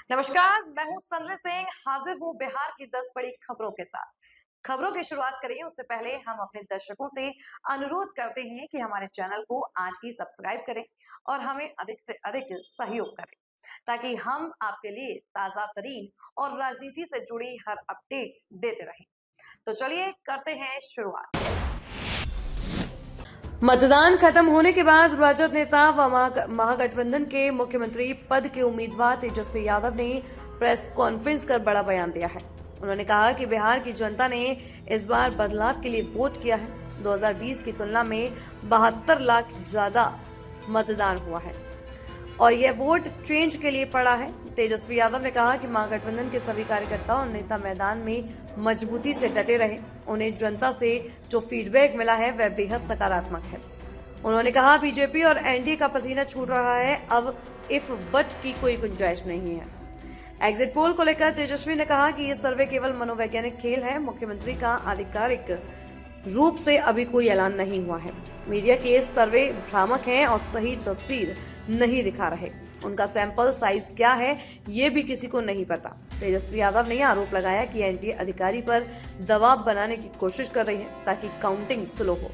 नमस्कार, मैं हूं संजय सिंह, हाजिर हूं बिहार की 10 बड़ी खबरों के साथ। खबरों की शुरुआत करें उससे पहले हम अपने दर्शकों से अनुरोध करते हैं कि हमारे चैनल को आज ही सब्सक्राइब करें और हमें अधिक से अधिक सहयोग करें ताकि हम आपके लिए ताजा तरीन और राजनीति से जुड़ी हर अपडेट्स देते रहें। तो चलिए करते हैं शुरुआत। मतदान खत्म होने के बाद राजद नेता व महागठबंधन के मुख्यमंत्री पद के उम्मीदवार तेजस्वी यादव ने प्रेस कॉन्फ्रेंस कर बड़ा बयान दिया है। उन्होंने कहा कि बिहार की जनता ने इस बार बदलाव के लिए वोट किया है। 2020 की तुलना में 72 लाख ज्यादा मतदान हुआ है और यह वोट चेंज के लिए पड़ा है। तेजस्वी यादव ने कहा कि महागठबंधन के सभी कार्यकर्ता और नेता मैदान में मजबूती से डटे रहे। उन्हें जनता से जो फीडबैक मिला है वह बेहद सकारात्मक है। उन्होंने कहा बीजेपी और एनडीए का पसीना छूट रहा है, अब इफ बट की कोई गुंजाइश नहीं है। एग्जिट पोल को लेकर तेजस्वी ने कहा कि यह सर्वे केवल मनोवैज्ञानिक खेल है। मुख्यमंत्री का आधिकारिक रूप से अभी कोई ऐलान नहीं हुआ है। मीडिया के ये सर्वे भ्रामक हैं और सही तस्वीर नहीं दिखा रहे। उनका सैंपल साइज क्या है ये भी किसी को नहीं पता। तेजस्वी यादव ने आरोप लगाया कि एनडीए अधिकारी पर दबाव बनाने की कोशिश कर रही है ताकि काउंटिंग स्लो हो,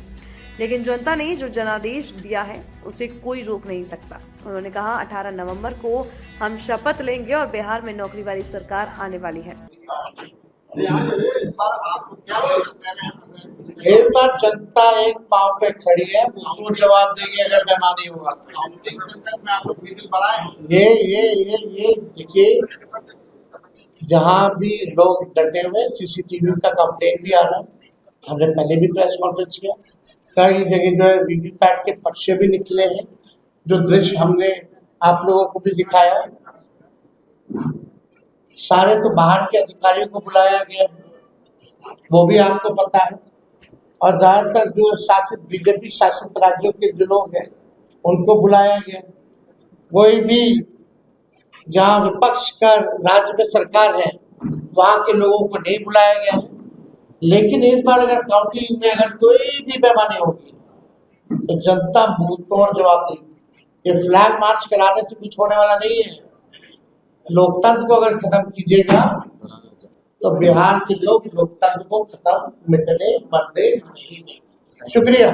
लेकिन जनता ने जो जनादेश दिया है उसे कोई रोक नहीं सकता। उन्होंने कहा 18 नवंबर को हम शपथ लेंगे और बिहार में नौकरी वाली सरकार आने वाली है। इस बार जनता एक पांव पे खड़ी है, वो जवाब देगी अगर बेईमानी होगा तो। आप लोग विजिल बढ़ाए हैं। ये देखिए, जहाँ भी लोग डटे हुए सीसीटीवी का कंप्लेन भी आ रहा है। हमने पहले भी प्रेस कॉन्फ्रेंस किया, कई जगह जो है वीवीपैट के पर्चे भी निकले हैं, जो दृश्य हमने आप लोगों को भी दिखाया। सारे तो बाहर के अधिकारियों को बुलाया गया, वो भी आपको पता है। और ज्यादातर जो शासित बीजेपी शासित राज्यों के जो लोग हैं उनको बुलाया गया। कोई भी जहाँ विपक्ष का राज्य में सरकार है वहाँ के लोगों को नहीं बुलाया गया। लेकिन इस बार अगर काउंटिंग में अगर कोई भी बेईमानी होगी तो जनता मुंह तोड़ जवाब देगी। ये फ्लैग मार्च कराने से कुछ होने वाला नहीं है। लोकतंत्र को अगर खत्म कीजिएगा तो बिहार के लोग लोकतंत्र को खत्म मिटने मरने नहीं। शुक्रिया।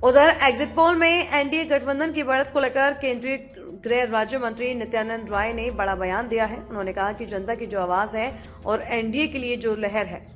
उधर एग्जिट पोल में एनडीए गठबंधन की बढ़त को लेकर केंद्रीय गृह राज्य मंत्री नित्यानंद राय ने बड़ा बयान दिया है। उन्होंने कहा कि जनता की जो आवाज है और एनडीए के लिए जो लहर है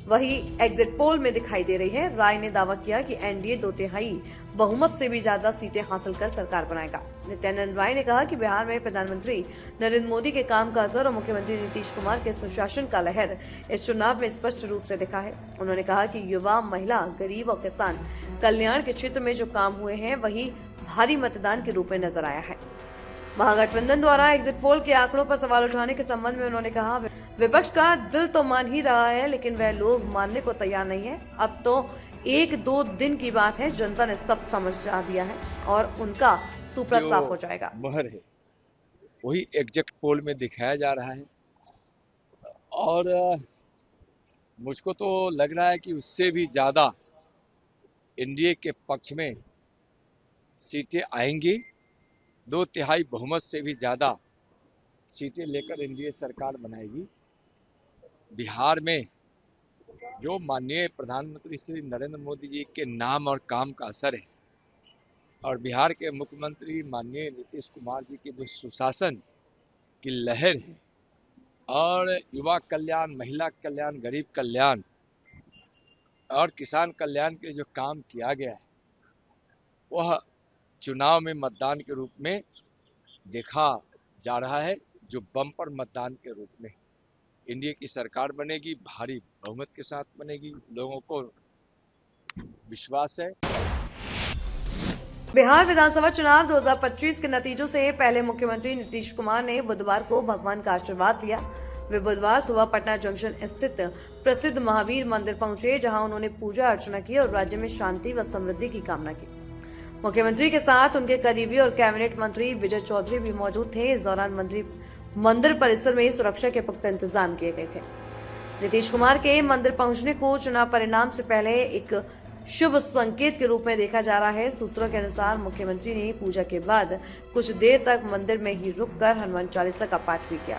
वही एग्जिट पोल में दिखाई दे रही है। राय ने दावा किया कि एनडीए 2/3 बहुमत से भी ज्यादा सीटें हासिल कर सरकार बनाएगा। नित्यानंद राय ने कहा कि बिहार में प्रधानमंत्री नरेंद्र मोदी के काम का असर और मुख्यमंत्री नीतीश कुमार के सुशासन का लहर इस चुनाव में स्पष्ट रूप से दिखा है। उन्होंने कहा कि युवा, महिला, गरीब और किसान कल्याण के क्षेत्र में जो काम हुए हैं वही भारी मतदान के रूप में नजर आया है। महागठबंधन द्वारा एग्जिट पोल के आंकड़ों पर सवाल उठाने के संबंध में उन्होंने कहा विपक्ष का दिल तो मान ही रहा है लेकिन वह लोग मानने को तैयार नहीं है। अब तो 1-2 दिन की बात है, जनता ने सब समझ जा दिया है और उनका सुपड़ा साफ हो जाएगा। मोहर है वही एग्जिट पोल में दिखाया जा रहा है और मुझको तो लग रहा है कि उससे भी ज्यादा एनडीए के पक्ष में सीटें आएंगी। 2/3 बहुमत से भी ज्यादा सीटें लेकर एनडीए सरकार बनाएगी। बिहार में जो माननीय प्रधानमंत्री श्री नरेंद्र मोदी जी के नाम और काम का असर है और बिहार के मुख्यमंत्री माननीय नीतीश कुमार जी के जो सुशासन की लहर है और युवा कल्याण, महिला कल्याण, गरीब कल्याण और किसान कल्याण के जो काम किया गया है वह चुनाव में मतदान के रूप में देखा जा रहा है, जो बम्पर मतदान के रूप में एनडीए की सरकार बनेगी, भारी बहुमत के साथ बनेगी, लोगों को विश्वास है। बिहार विधानसभा चुनाव 2025 के नतीजों से पहले मुख्यमंत्री नीतीश कुमार ने बुधवार को भगवान का आशीर्वाद लिया। वे बुधवार सुबह पटना जंक्शन स्थित प्रसिद्ध महावीर मंदिर पहुंचे, जहां उन्होंने पूजा अर्चना की और राज्य में शांति व समृद्धि की कामना की। मुख्यमंत्री के साथ उनके करीबी और कैबिनेट मंत्री विजय चौधरी भी मौजूद थे। इस दौरान मंदिर परिसर में सुरक्षा के पुख्ता इंतजाम किए गए थे। नीतीश कुमार के मंदिर पहुंचने को चुनाव परिणाम से पहले एक शुभ संकेत के रूप में देखा जा रहा है। सूत्रों के अनुसार मुख्यमंत्री ने पूजा के बाद कुछ देर तक मंदिर में ही रुककर हनुमान चालीसा का पाठ भी किया।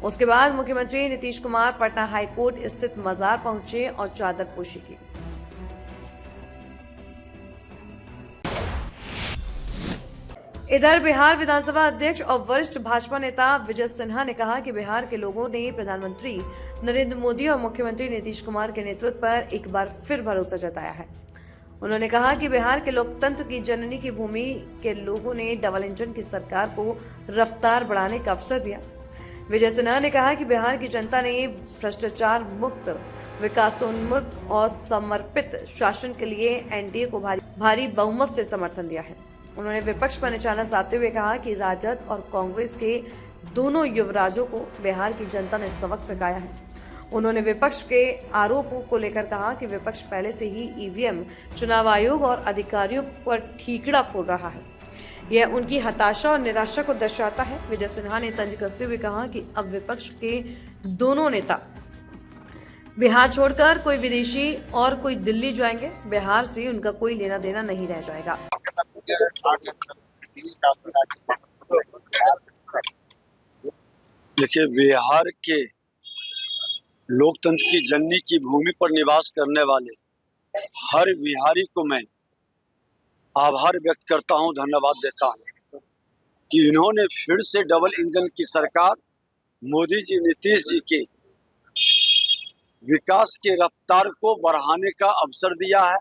उसके बाद मुख्यमंत्री नीतीश कुमार पटना हाईकोर्ट स्थित मजार पहुंचे और चादर पोशी की। इधर बिहार विधानसभा अध्यक्ष और वरिष्ठ भाजपा नेता विजय सिन्हा ने कहा कि बिहार के लोगों ने प्रधानमंत्री नरेंद्र मोदी और मुख्यमंत्री नीतीश कुमार के नेतृत्व पर एक बार फिर भरोसा जताया है। उन्होंने कहा कि बिहार के लोकतंत्र की जननी की भूमि के लोगों ने डबल इंजन की सरकार को रफ्तार बढ़ाने का अवसर दिया। विजय सिन्हा ने कहा कि बिहार की जनता ने भ्रष्टाचार मुक्त, विकासोन्मुख और समर्पित शासन के लिए एनडीए को भारी बहुमत से समर्थन दिया है। उन्होंने विपक्ष पर निशाना साधते हुए कहा कि राजद और कांग्रेस के दोनों युवराजों को बिहार की जनता ने सबक सिखाया है। उन्होंने विपक्ष के आरोपों को लेकर कहा कि विपक्ष पहले से ही ईवीएम, चुनाव आयोग और अधिकारियों पर ठीकरा फोड़ रहा है। यह उनकी हताशा और निराशा को दर्शाता है। विजय सिन्हा ने तंज कसते हुए कहा कि अब विपक्ष के दोनों नेता बिहार छोड़कर कोई विदेशी और कोई दिल्ली जाएंगे। बिहार से उनका कोई लेना देना नहीं रह जाएगा। देखिए, बिहार के लोकतंत्र की जननी की भूमि पर निवास करने वाले हर बिहारी को मैं आभार व्यक्त करता हूं, धन्यवाद देता हूं कि इन्होंने फिर से डबल इंजन की सरकार मोदी जी, नीतीश जी के विकास के रफ्तार को बढ़ाने का अवसर दिया है।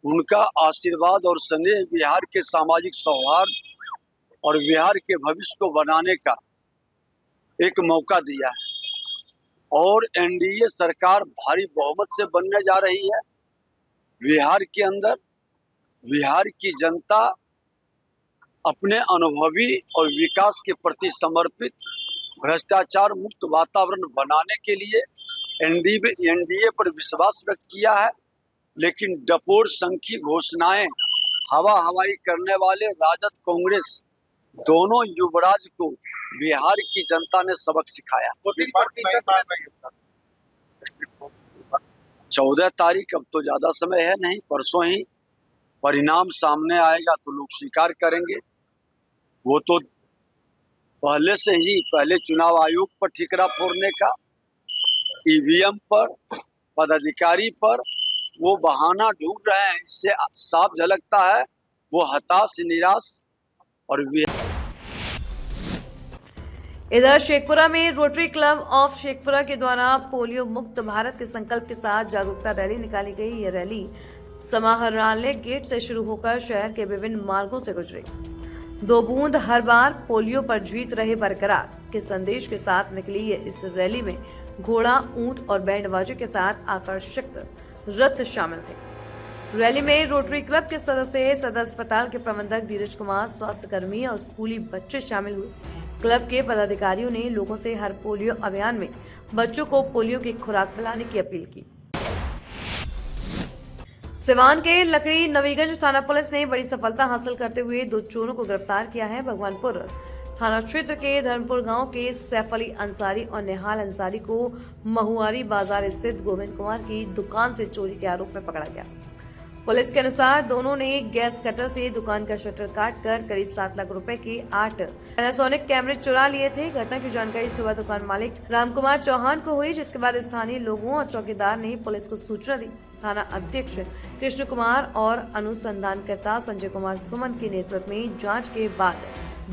उनका आशीर्वाद और स्नेह बिहार के सामाजिक सौहार्द और बिहार के भविष्य को बनाने का एक मौका दिया है और एनडीए सरकार भारी बहुमत से बनने जा रही है। बिहार के अंदर बिहार की जनता अपने अनुभवी और विकास के प्रति समर्पित, भ्रष्टाचार मुक्त वातावरण बनाने के लिए एनडीए पर विश्वास व्यक्त किया है। लेकिन डपोर संखी घोषणाएं हवाई करने वाले राजद कांग्रेस दोनों युवराज को बिहार की जनता ने सबक सिखाया। 14 तारीख, अब तो ज्यादा समय है नहीं, परसों ही परिणाम सामने आएगा तो लोग स्वीकार करेंगे। वो तो पहले चुनाव आयोग पर ठिकरा फोड़ने का, ईवीएम पर, पदाधिकारी पर वो बहाना ढूंढ रहे हैं। इससे साफ झलकता है वो हताश, निराश और इधर शेखपुरा में रोटरी क्लब ऑफ शेखपुरा के द्वारा पोलियो मुक्त भारत के संकल्प के साथ जागरूकता रैली निकाली गई। ये रैली समाहरणालय गेट से शुरू होकर शहर के विभिन्न मार्गों से गुजरी। 2 बूंद हर बार, पोलियो पर जीत रहे बरकरार के संदेश के साथ निकली इस रैली में घोड़ा, ऊंट और बैंड बाजे के साथ आकर्षक रथ शामिल थे। रैली में रोटरी क्लब के सदस्य, सदर अस्पताल के प्रबंधक धीरज कुमार, स्वास्थ्य कर्मी और स्कूली बच्चे शामिल हुए। क्लब के पदाधिकारियों ने लोगों से हर पोलियो अभियान में बच्चों को पोलियो की खुराक पिलाने की अपील की। सिवान के लकड़ी नवीगंज थाना पुलिस ने बड़ी सफलता हासिल करते हुए 2 चोरों को गिरफ्तार किया है। भगवानपुर थाना क्षेत्र के धर्मपुर गांव के सैफ अली अंसारी और निहाल अंसारी को महुआरी बाजार स्थित गोविंद कुमार की दुकान से चोरी के आरोप में पकड़ा गया। पुलिस के अनुसार दोनों ने गैस कटर से दुकान का शटर काटकर करीब 7 लाख रुपए के 8 पैनासोनिक कैमरे चुरा लिए थे। घटना की जानकारी सुबह दुकान मालिक रामकुमार चौहान को हुई, जिसके बाद स्थानीय लोगों और चौकीदार ने पुलिस को सूचना दी। थाना अध्यक्ष कृष्ण कुमार और अनुसंधानकर्ता संजय कुमार सुमन के नेतृत्व में जांच के बाद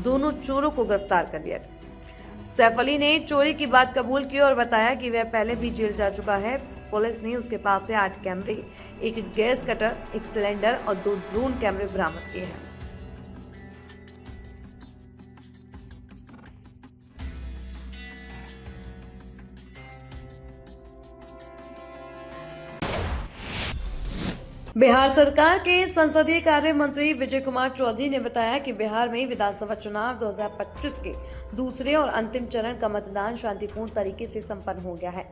दोनों चोरों को गिरफ्तार कर लिया। सैफ अली ने चोरी की बात कबूल की और बताया कि वह पहले भी जेल जा चुका है। पुलिस ने उसके पास से 8 कैमरे, 1 गैस कटर, 1 सिलेंडर और 2 ड्रोन कैमरे बरामद किए हैं। बिहार सरकार के संसदीय कार्य मंत्री विजय कुमार चौधरी ने बताया कि बिहार में विधानसभा चुनाव 2025 के दूसरे और अंतिम चरण का मतदान शांतिपूर्ण तरीके से संपन्न हो गया है।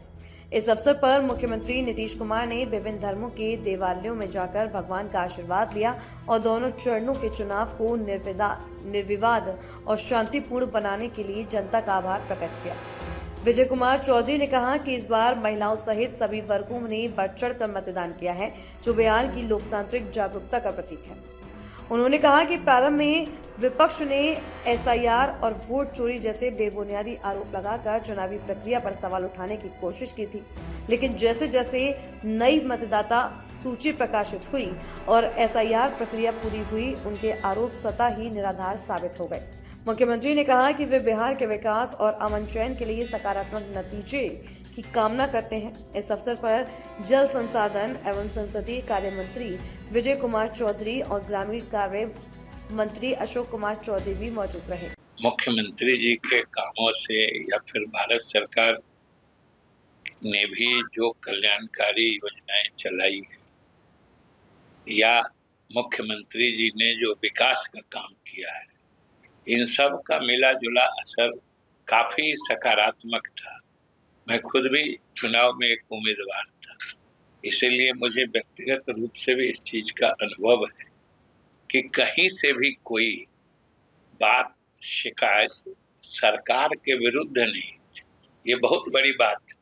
इस अवसर पर मुख्यमंत्री नीतीश कुमार ने विभिन्न धर्मों के देवालयों में जाकर भगवान का आशीर्वाद लिया और दोनों चरणों के चुनाव को निर्विवाद और शांतिपूर्ण बनाने के लिए जनता का आभार प्रकट किया। विजय कुमार चौधरी ने कहा कि इस बार महिलाओं सहित सभी वर्गों ने बढ़ चढ़कर मतदान किया है, जो बिहार की लोकतांत्रिक जागरूकता का प्रतीक है। उन्होंने कहा कि प्रारंभ में विपक्ष ने एसआईआर और वोट चोरी जैसे बेबुनियादी आरोप लगाकर चुनावी प्रक्रिया पर सवाल उठाने की कोशिश की थी, लेकिन जैसे जैसे नई मतदाता सूची प्रकाशित हुई और एसआईआर प्रक्रिया पूरी हुई, उनके आरोप स्वतः ही निराधार साबित हो गए। मुख्यमंत्री ने कहा कि वे बिहार के विकास और अमन चैन के लिए सकारात्मक नतीजे की कामना करते हैं। इस अवसर पर जल संसाधन एवं संसदीय कार्य मंत्री विजय कुमार चौधरी और ग्रामीण कार्य मंत्री अशोक कुमार चौधरी भी मौजूद रहे। मुख्यमंत्री जी के कामों से या फिर भारत सरकार ने भी जो कल्याणकारी योजनाएं चलाई है या मुख्यमंत्री जी ने जो विकास का काम किया है, इन सब का मिला जुला असर काफी सकारात्मक था। मैं खुद भी चुनाव में एक उम्मीदवार था, इसीलिए मुझे व्यक्तिगत रूप से भी इस चीज का अनुभव है कि कहीं से भी कोई बात शिकायत सरकार के विरुद्ध नहीं। ये बहुत बड़ी बात है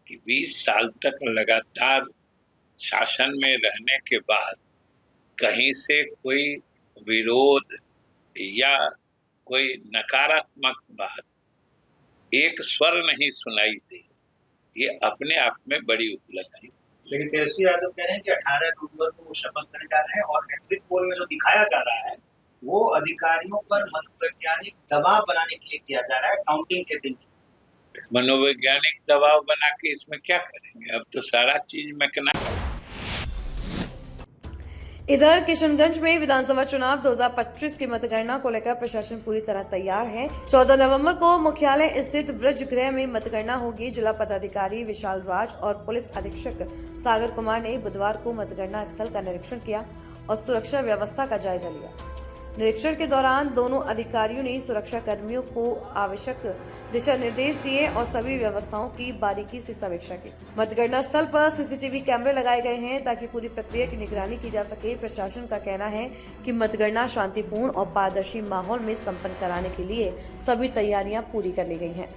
कि 20 साल तक लगातार शासन में रहने के बाद कहीं से कोई विरोध या कोई नकारात्मक बात एक स्वर नहीं सुनाई दी। ये अपने आप में बड़ी उपलब्धि। लेकिन तेजस्वी यादव कह रहे हैं कि 18 अक्टूबर को वो शपथ लेने जा रहे हैं और एग्जिट पोल में जो दिखाया जा रहा है वो अधिकारियों पर मनोवैज्ञानिक दबाव बनाने के लिए किया जा रहा है काउंटिंग के दिन। मनोवैज्ञानिक दबाव बना के इसमें क्या करेंगे? अब तो सारा चीज मैकेनाइज्ड। इधर किशनगंज में विधानसभा चुनाव 2025 की मतगणना को लेकर प्रशासन पूरी तरह तैयार है। 14 नवंबर को मुख्यालय स्थित वृजगृह में मतगणना होगी। जिला पदाधिकारी विशाल राज और पुलिस अधीक्षक सागर कुमार ने बुधवार को मतगणना स्थल का निरीक्षण किया और सुरक्षा व्यवस्था का जायजा लिया। निरीक्षण के दौरान दोनों अधिकारियों ने सुरक्षा कर्मियों को आवश्यक दिशा निर्देश दिए और सभी व्यवस्थाओं की बारीकी से समीक्षा की। मतगणना स्थल पर सीसीटीवी कैमरे लगाए गए हैं ताकि पूरी प्रक्रिया की निगरानी की जा सके। प्रशासन का कहना है कि मतगणना शांतिपूर्ण और पारदर्शी माहौल में संपन्न कराने के लिए सभी तैयारियां पूरी कर ली गई हैं।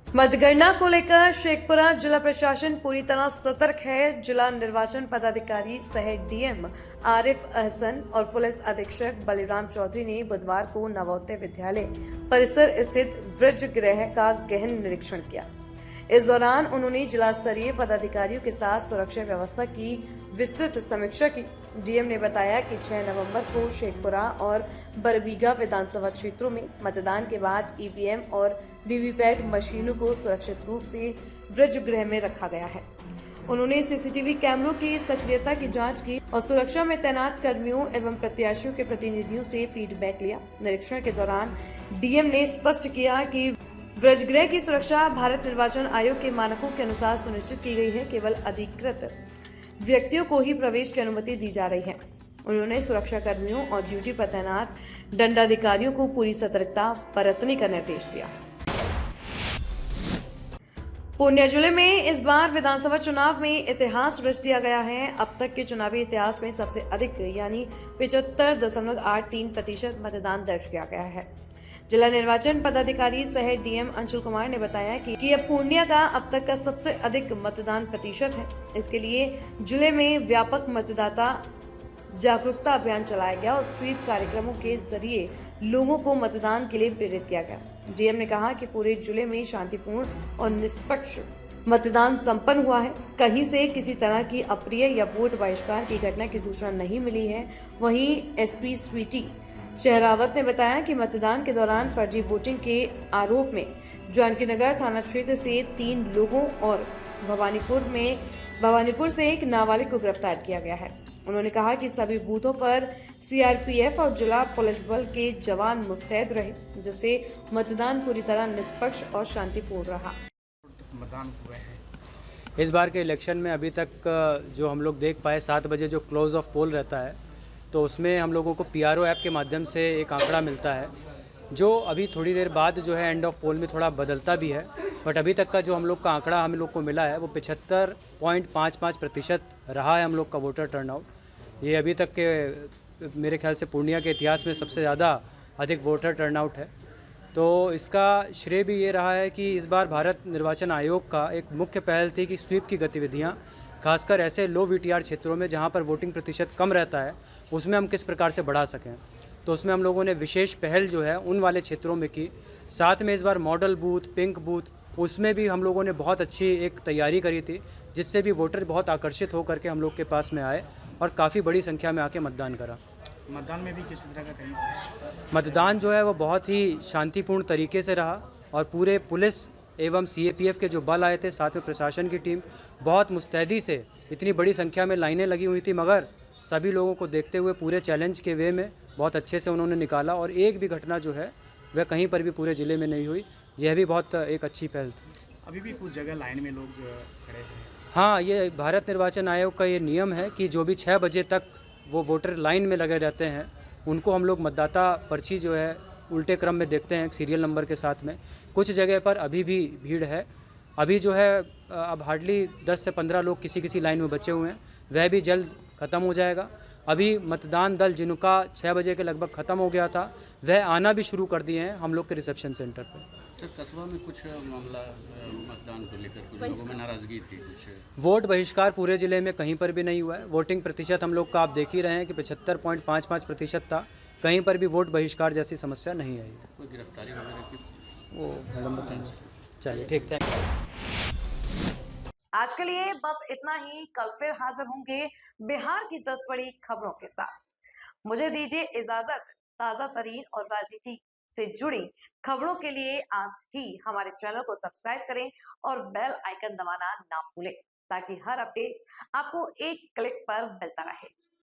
मतगणना को लेकर शेखपुरा जिला प्रशासन पूरी तरह सतर्क है। जिला निर्वाचन पदाधिकारी सह डीएम आरिफ अहसन और पुलिस अधीक्षक बलिराम चौधरी ने बुधवार को नवोदय विद्यालय परिसर स्थित वृजगृह का गहन निरीक्षण किया। इस दौरान उन्होंने जिला स्तरीय पदाधिकारियों के साथ सुरक्षा व्यवस्था की विस्तृत समीक्षा की। डीएम ने बताया कि 6 नवंबर को शेखपुरा और बरबीघा विधानसभा क्षेत्रों में मतदान के बाद ईवीएम और वीवीपैट मशीनों को सुरक्षित रूप से वृजगृह में रखा गया है। उन्होंने सीसीटीवी कैमरों की सक्रियता की जांच की और सुरक्षा में तैनात कर्मियों एवं प्रत्याशियों के प्रतिनिधियों से फीडबैक लिया। निरीक्षण के दौरान डीएम ने स्पष्ट किया कि वृजगृह की सुरक्षा भारत निर्वाचन आयोग के मानकों के अनुसार सुनिश्चित की गई है। केवल अधिकृत व्यक्तियों को ही प्रवेश की अनुमति दी जा रही है। उन्होंने सुरक्षा कर्मियों और ड्यूटी पर तैनात दंडाधिकारियों को पूरी सतर्कता बरतने का निर्देश दिया। पूर्णिया जिले में इस बार विधानसभा चुनाव में इतिहास रच दिया गया है। अब तक के चुनावी इतिहास में सबसे अधिक यानी 75.83% मतदान दर्ज किया गया है। जिला निर्वाचन पदाधिकारी सह डीएम अंशुल कुमार ने बताया कि अब पूर्णिया का अब तक का सबसे अधिक मतदान प्रतिशत है। इसके लिए जिले में व्यापक मतदाता जागरूकता अभियान चलाया गया और स्वीप कार्यक्रमों के जरिए लोगों को मतदान के लिए प्रेरित किया गया। डीएम ने कहा कि पूरे जिले में शांतिपूर्ण और निष्पक्ष मतदान संपन्न हुआ है। कहीं से किसी तरह की अप्रिय या वोट बहिष्कार की घटना की सूचना नहीं मिली है। वहीं एसपी स्वीटी शहरावत ने बताया कि मतदान के दौरान फर्जी वोटिंग के आरोप में जानकीनगर थाना क्षेत्र से 3 लोगों और भवानीपुर से एक नाबालिग को गिरफ्तार किया गया है। उन्होंने कहा कि सभी बूथों पर सीआरपीएफ और जिला पुलिस बल के जवान मुस्तैद रहे, जिससे मतदान पूरी तरह निष्पक्ष और शांतिपूर्ण रहा। मतदान हुए हैं इस बार के इलेक्शन में अभी तक जो हम लोग देख पाए 7 बजे जो क्लोज ऑफ पोल रहता है तो उसमें हम लोगों को PRO ऐप के माध्यम से एक आंकड़ा मिलता है जो अभी थोड़ी देर बाद जो है एंड ऑफ पोल में थोड़ा बदलता भी है। बट अभी तक का जो हम लोग का आंकड़ा हम लोग को मिला है वो 75.55% रहा है हम लोग का वोटर टर्नआउट। ये अभी तक के मेरे ख्याल से पूर्णिया के इतिहास में सबसे ज़्यादा अधिक वोटर टर्नआउट है। तो इसका श्रेय भी ये रहा है कि इस बार भारत निर्वाचन आयोग का एक मुख्य पहल थी कि स्वीप की गतिविधियाँ, खासकर ऐसे लो वीटीआर क्षेत्रों में जहाँ पर वोटिंग प्रतिशत कम रहता है, उसमें हम किस प्रकार से बढ़ा सकें। तो उसमें हम लोगों ने विशेष पहल जो है उन वाले क्षेत्रों में की। साथ में इस बार मॉडल बूथ, पिंक बूथ, उसमें भी हम लोगों ने बहुत अच्छी एक तैयारी करी थी, जिससे भी वोटर बहुत आकर्षित होकर के हम लोग के पास में आए और काफ़ी बड़ी संख्या में आके मतदान करा। मतदान में भी किसी तरह का कहीं मतदान जो है वो बहुत ही शांतिपूर्ण तरीके से रहा और पूरे पुलिस एवं सीएपीएफ के जो बल आए थे, साथ में प्रशासन की टीम बहुत मुस्तैदी से, इतनी बड़ी संख्या में लाइनें लगी हुई थी, मगर सभी लोगों को देखते हुए पूरे चैलेंज के वे में बहुत अच्छे से उन्होंने निकाला और एक भी घटना जो है वह कहीं पर भी पूरे ज़िले में नहीं हुई। यह भी बहुत एक अच्छी पहल थी। अभी भी कुछ जगह लाइन में लोग खड़े हैं। हाँ, ये भारत निर्वाचन आयोग का ये नियम है कि जो भी 6 बजे तक वो वोटर लाइन में लगे रहते हैं, उनको हम लोग मतदाता पर्ची जो है उल्टे क्रम में देखते हैं, एक सीरियल नंबर के साथ में। कुछ जगह पर अभी भी भीड़ है। अभी जो है अब हार्डली 10 से 15 लोग किसी लाइन में बचे हुए हैं, वह भी जल्द ख़त्म हो जाएगा। अभी मतदान दल जिनका 6 बजे के लगभग ख़त्म हो गया था, वह आना भी शुरू कर दिए हैं हम लोग के रिसेप्शन सेंटर पर। सर, कस्बा में कुछ मामला मतदान को लेकर कुछ लोगों में नाराज़गी थी कुछ? वोट बहिष्कार पूरे ज़िले में कहीं पर भी नहीं हुआ है। वोटिंग प्रतिशत हम लोग का आप देख ही रहे हैं कि 75.55% था। कहीं पर भी वोट बहिष्कार जैसी समस्या नहीं आई। कोई गिरफ्तारी वगैरह की? वो मैडम बताएंगे। चलिए ठीक, थैंक यू। आज के लिए बस इतना ही। कल फिर हाजिर होंगे बिहार की 10 बड़ी खबरों के साथ। मुझे दीजिए इजाजत। ताजा तरीन और राजनीति से जुड़ी खबरों के लिए आज ही हमारे चैनल को सब्सक्राइब करें और बेल आइकन दबाना ना भूलें, ताकि हर अपडेट आपको एक क्लिक पर मिलता रहे।